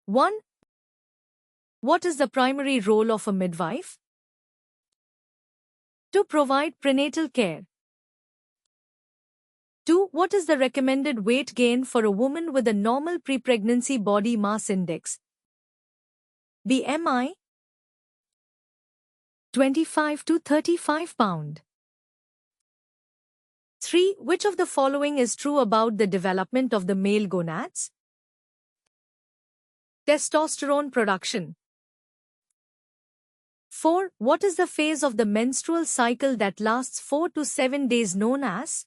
1. What is the primary role of a midwife? To provide prenatal care. 2. What is the recommended weight gain for a woman with a normal pre-pregnancy body mass index? BMI 25 to 35 pound. 3. Which of the following is true about the development of the male gonads? Testosterone production. 4. What is the phase of the menstrual cycle that lasts 4 to 7 days known as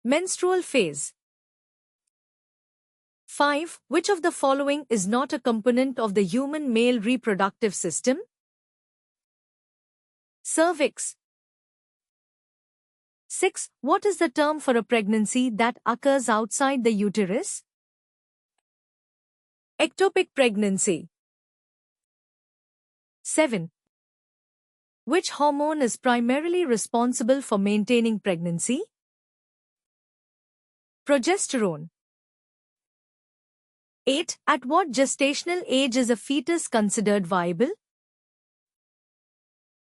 menstrual phase? 5. Which of the following is not a component of the human male reproductive system? Cervix. 6. What is the term for a pregnancy that occurs outside the uterus? Ectopic pregnancy. 7. Which hormone is primarily responsible for maintaining pregnancy? Progesterone. 8. At what gestational age is a fetus considered viable?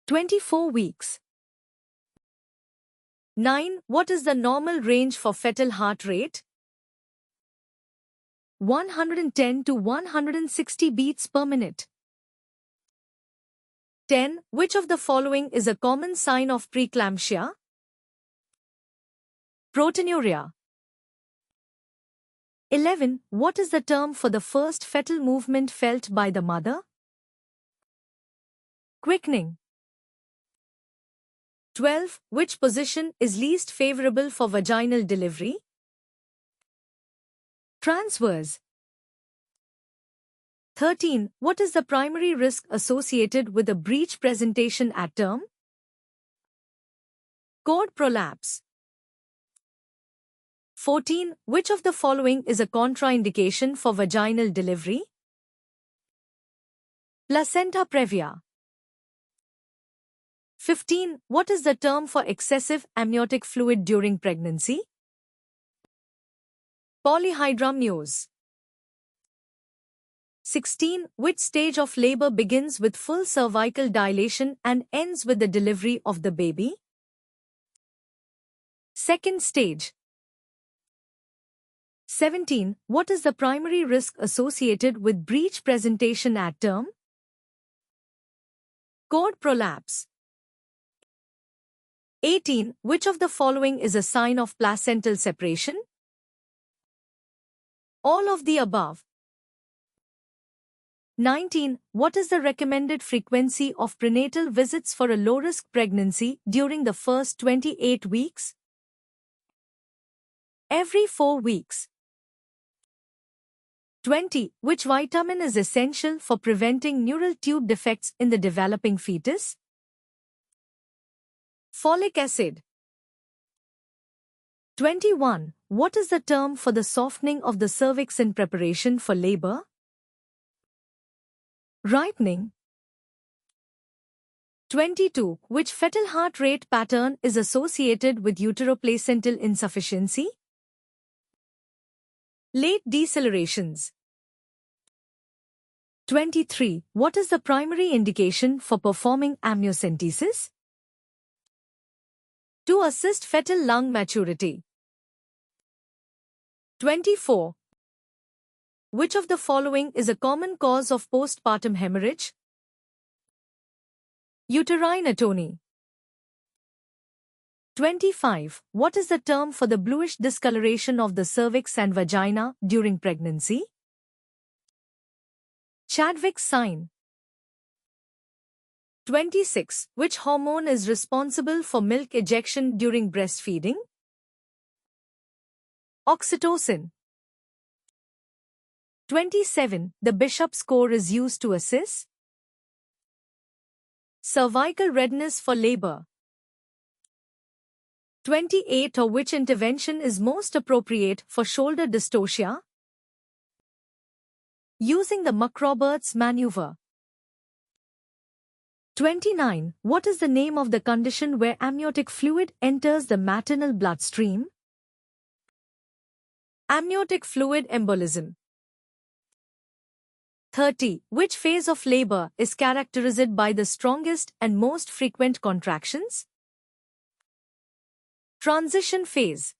24 weeks. 9. What is the normal range for fetal heart rate? 110 to 160 beats per minute. 10. Which of the following is a common sign of preeclampsia? Proteinuria. 11. What is the term for the first fetal movement felt by the mother? Quickening. 12. Which position is least favorable for vaginal delivery? Transverse. 13. What is the primary risk associated with a breech presentation at term? Cord prolapse. 14. Which of the following is a contraindication for vaginal delivery? Placenta previa. 15. What is the term for excessive amniotic fluid during pregnancy? Polyhydramnios. 16. Which stage of labor begins with full cervical dilation and ends with the delivery of the baby? Second stage. 17. What is the primary risk associated with breech presentation at term? Cord prolapse. 18. Which of the following is a sign of placental separation? All of the above. 19. What is the recommended frequency of prenatal visits for a low-risk pregnancy during the first 28 weeks? Every 4 weeks. 20. Which vitamin is essential for preventing neural tube defects in the developing fetus? Folic acid. 21. What is the term for the softening of the cervix in preparation for labor? Ripening. 22. Which fetal heart rate pattern is associated with uteroplacental insufficiency? Late decelerations. 23. What is the primary indication for performing amniocentesis? To assist fetal lung maturity. 24. Which of the following is a common cause of postpartum hemorrhage? Uterine atony. 25. What is the term for the bluish discoloration of the cervix and vagina during pregnancy? Chadwick's sign. 26. Which hormone is responsible for milk ejection during breastfeeding? Oxytocin. 27. The Bishop score is used to assess cervical readiness for labor. 28. Or which intervention is most appropriate for shoulder dystocia? Using the McRoberts maneuver. 29. What is the name of the condition where amniotic fluid enters the maternal bloodstream? Amniotic fluid embolism. 30. Which phase of labor is characterized by the strongest and most frequent contractions? Transition phase.